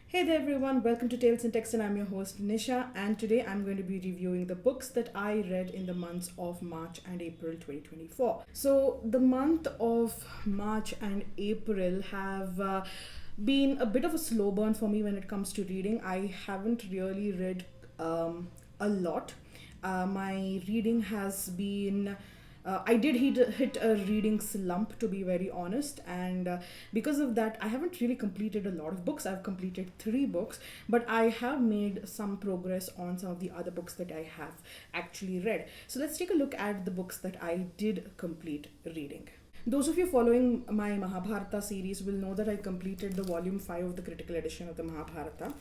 Hey there everyone, welcome to Tales in Text and I'm your host Nisha, and today I'm going to be reviewing the books that I read in the months of March and April 2024. So the month of March and April have been a bit of a slow burn for me when it comes to reading. I haven't really read a lot. My reading has been I did hit a reading slump, to be very honest, and because of that, I haven't really completed a lot of books. I've completed three books, but I have made some progress on some of the other books that I have actually read. So let's take a look at the books that I did complete reading. Those of you following my Mahabharata series will know that I completed the volume 5 of the critical edition of the Mahabharata.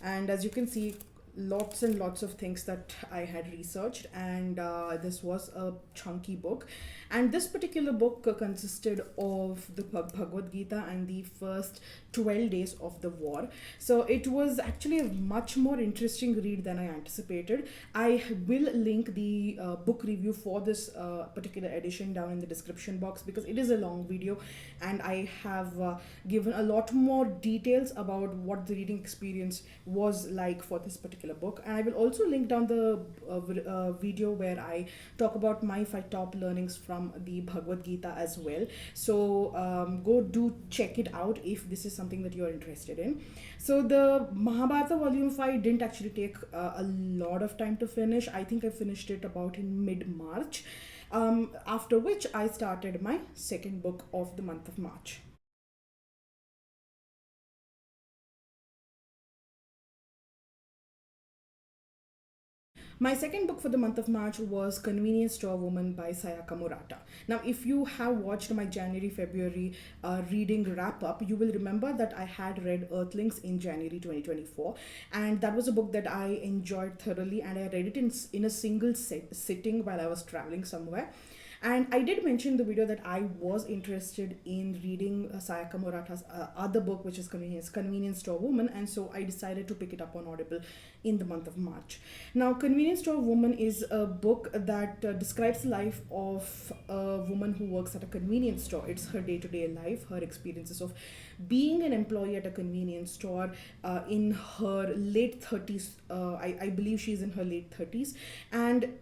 And as you can see, lots and lots of things that I had researched, and this was a chunky book. And this particular book consisted of the Bhagavad Gita and the first 12 days of the war. So it was actually a much more interesting read than I anticipated. I will link the book review for this particular edition down in the description box because it is a long video and I have given a lot more details about what the reading experience was like for this particular book. And I will also link down the video where I talk about my 5 top learnings from the Bhagavad Gita as well. So go do check it out if this is something that you're interested in. So the Mahabharata volume 5 didn't actually take a lot of time to finish. I think I finished it about in mid-March, after which I started my second book of the month of March. My second book for the month of March was Convenience Store Woman by Sayaka Murata. Now, if you have watched my January February reading wrap up, you will remember that I had read Earthlings in January 2024, and that was a book that I enjoyed thoroughly, and I read it in a single sitting while I was traveling somewhere. And I did mention in the video that I was interested in reading Sayaka Murata's other book, which is Convenience Store Woman, and so I decided to pick it up on Audible in the month of March. Now, Convenience Store Woman is a book that describes the life of a woman who works at a convenience store. It's her day to day life, her experiences of being an employee at a convenience store in her late 30s. I believe she's in her late 30s. And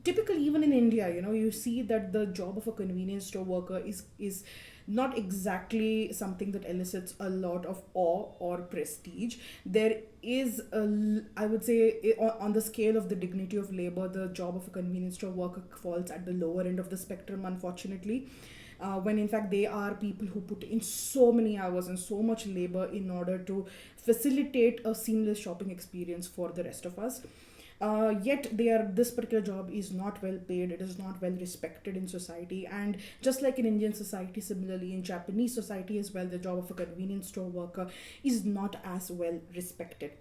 typically, even in India, you see that the job of a convenience store worker is not exactly something that elicits a lot of awe or prestige. There is I would say, on the scale of the dignity of labor, the job of a convenience store worker falls at the lower end of the spectrum, unfortunately. When in fact they are people who put in so many hours and so much labor in order to facilitate a seamless shopping experience for the rest of us. Yet this particular job is not well paid, it is not well respected in society, and just like in Indian society, similarly in Japanese society as well, the job of a convenience store worker is not as well respected.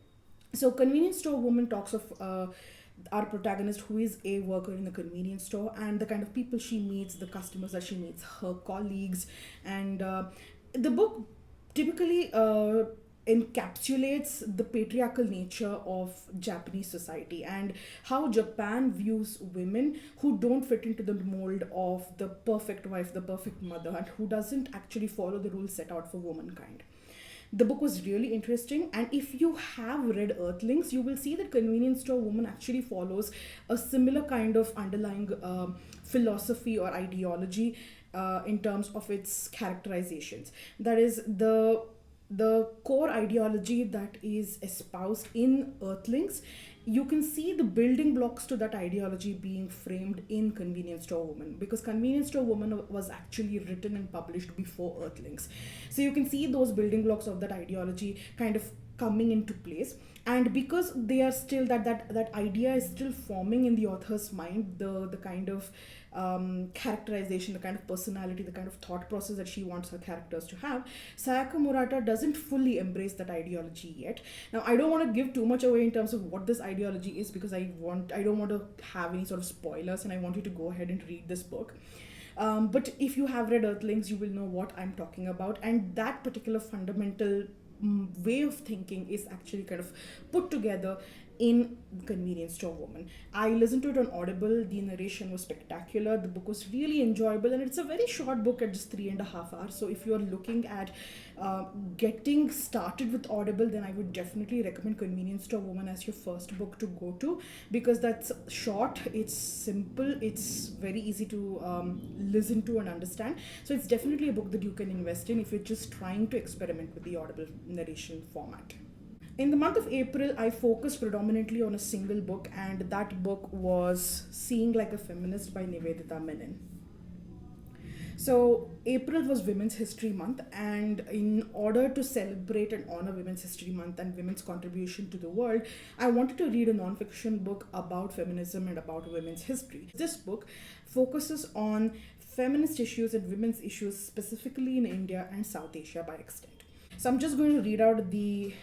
So Convenience Store Woman talks of our protagonist, who is a worker in the convenience store, and the kind of people she meets, the customers that she meets, her colleagues. And the book typically encapsulates the patriarchal nature of Japanese society and how Japan views women who don't fit into the mold of the perfect wife, the perfect mother, and who doesn't actually follow the rules set out for womankind. The book was really interesting, and if you have read Earthlings, you will see that Convenience Store Woman actually follows a similar kind of underlying philosophy or ideology in terms of its characterizations. That is, the core ideology that is espoused in Earthlings, you can see the building blocks to that ideology being framed in Convenience Store Woman, because Convenience Store Woman was actually written and published before Earthlings. So you can see those building blocks of that ideology kind of coming into place. And because they are still that idea is still forming in the author's mind, the kind of characterization, the kind of personality, the kind of thought process that she wants her characters to have, Sayaka Murata doesn't fully embrace that ideology yet. Now, I don't want to give too much away in terms of what this ideology is, because I don't want to have any sort of spoilers, and I want you to go ahead and read this book. But if you have read Earthlings, you will know what I'm talking about, and that particular fundamental way of thinking is actually kind of put together in Convenience Store Woman. I listened to it on Audible. The narration was spectacular. The book was really enjoyable, and it's a very short book at just 3.5 hours. So if you're looking at uh, getting started with Audible, then I would definitely recommend Convenience Store Woman as your first book to go to, because that's short, it's simple, it's very easy to listen to and understand. So it's definitely a book that you can invest in if you're just trying to experiment with the Audible narration format. In the month of April, I focused predominantly on a single book, and that book was Seeing Like a Feminist by Nivedita Menon. So, April was Women's History Month, and in order to celebrate and honor Women's History Month and women's contribution to the world, I wanted to read a non-fiction book about feminism and about women's history. This book focuses on feminist issues and women's issues, specifically in India and South Asia by extent. So I'm just going to read out the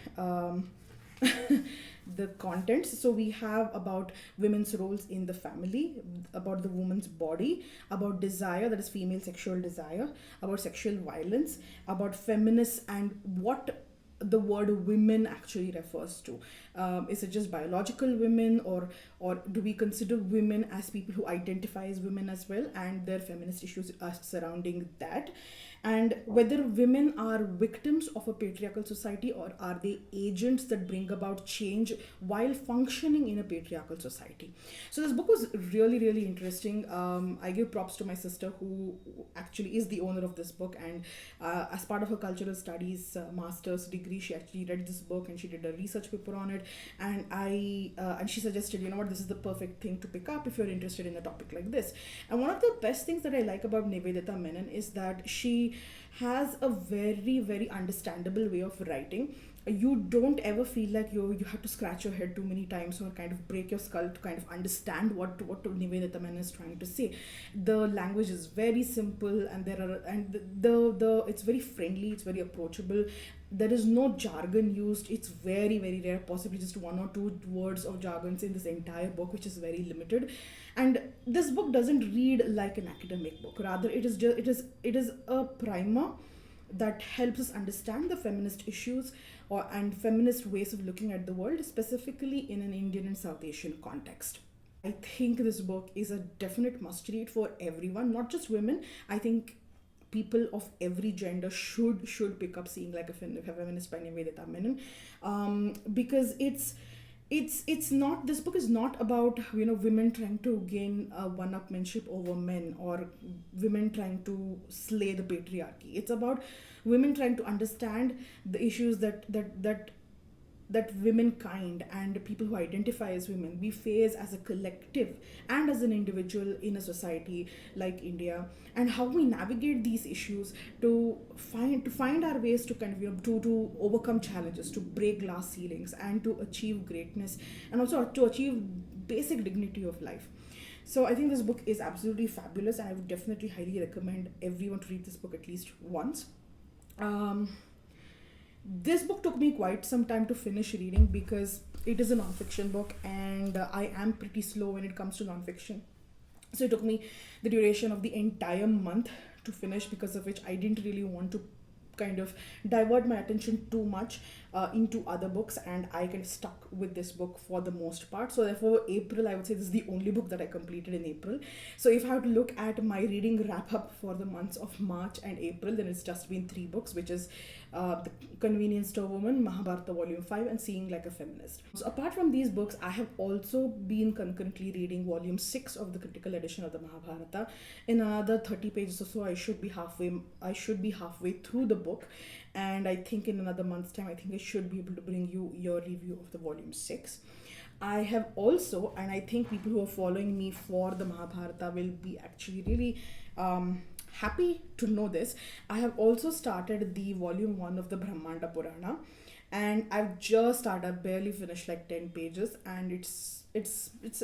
contents. So we have about women's roles in the family, about the woman's body, about desire, that is female sexual desire, about sexual violence, about feminists and what the word women actually refers to. Is it just biological women, or do we consider women as people who identify as women as well, and their feminist issues are surrounding that, and whether women are victims of a patriarchal society, or are they agents that bring about change while functioning in a patriarchal society. So this book was really, really interesting. I give props to my sister, who actually is the owner of this book, and as part of her cultural studies master's degree, she actually read this book and she did a research paper on it. And and she suggested, you know what, this is the perfect thing to pick up if you're interested in a topic like this. And one of the best things that I like about Nivedita Menon is that she has a very, very understandable way of writing. You don't ever feel like you have to scratch your head too many times or kind of break your skull to kind of understand what Nivedita Menon is trying to say. The language is very simple, and the it's very friendly, it's very approachable. There is no jargon used. It's very, very rare, possibly just one or two words of jargons in this entire book, which is very limited. And this book doesn't read like an academic book. Rather, it is a primer that helps us understand the feminist issues and feminist ways of looking at the world, specifically in an Indian and South Asian context. I think this book is a definite must read for everyone, not just women. I think people of every gender should pick up Seeing Like a Feminist by Nivedita Menon, because it's not, this book is not about, you know, women trying to gain one-upmanship over men, or women trying to slay the patriarchy. It's about women trying to understand the issues that womankind and people who identify as women we face as a collective and as an individual in a society like India, and how we navigate these issues to find our ways to kind of, you know, to overcome challenges, to break glass ceilings, and to achieve greatness, and also to achieve basic dignity of life. So I think this book is absolutely fabulous, and I would definitely highly recommend everyone to read this book at least once. um, this book took me quite some time to finish reading because it is a non-fiction book, and I am pretty slow when it comes to non-fiction. So it took me the duration of the entire month to finish, because of which I didn't really want to kind of divert my attention too much into other books, and I kind of stuck with this book for the most part. So therefore, April, I would say this is the only book that I completed in April. So if I have to look at my reading wrap up for the months of March and April, then it's just been 3 books, which is The Convenience Store Woman, Mahabharata Volume 5, and Seeing Like a Feminist. So apart from these books, I have also been concurrently reading Volume 6 of the critical edition of the Mahabharata. In another 30 pages or so, I should be halfway through the book, and I think in another month's time, I think I should be able to bring you your review of the Volume 6. I have also, and I think people who are following me for the Mahabharata will be actually really happy to know this. I have also started the Volume 1 of the Brahmanda Purana, and I've just started, I barely finished like 10 pages, and it's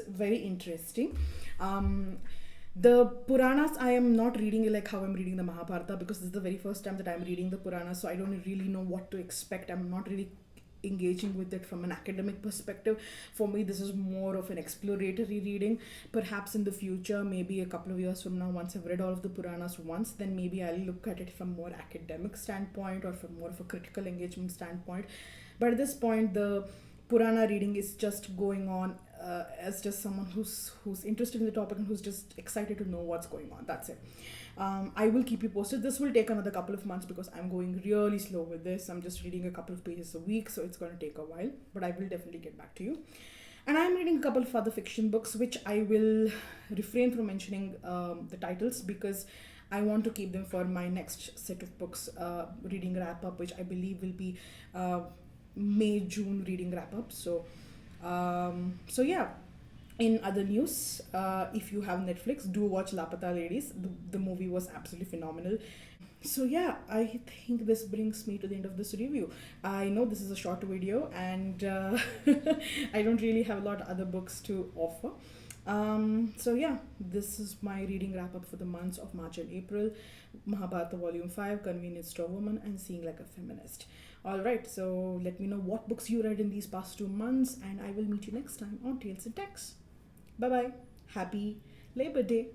very interesting. The Puranas, I am not reading it like how I'm reading the Mahabharata, because this is the very first time that I'm reading the Puranas, so I don't really know what to expect. I'm not really engaging with it from an academic perspective. For me, this is more of an exploratory reading. Perhaps in the future, maybe a couple of years from now, once I've read all of the Puranas once, then maybe I'll look at it from more academic standpoint or from more of a critical engagement standpoint. But at this point, the Purana reading is just going on as just someone who's interested in the topic and who's just excited to know what's going on. That's it. I will keep you posted. This will take another couple of months because I'm going really slow with this. I'm just reading a couple of pages a week, so it's going to take a while, but I will definitely get back to you. And I'm reading a couple of other fiction books, which I will refrain from mentioning the titles because I want to keep them for my next set of books reading wrap up, which I believe will be May June reading wrap up. So yeah. In other news, if you have Netflix, do watch Lapata Ladies. The movie was absolutely phenomenal. So yeah, I think this brings me to the end of this review. I know this is a short video and I don't really have a lot of other books to offer. So yeah, this is my reading wrap up for the months of March and April. Mahabharata Volume 5, Convenience Store Woman, and Seeing Like a Feminist. Alright, so let me know what books you read in these past 2 months, and I will meet you next time on Tales and Texts. Bye bye. Happy Labor Day.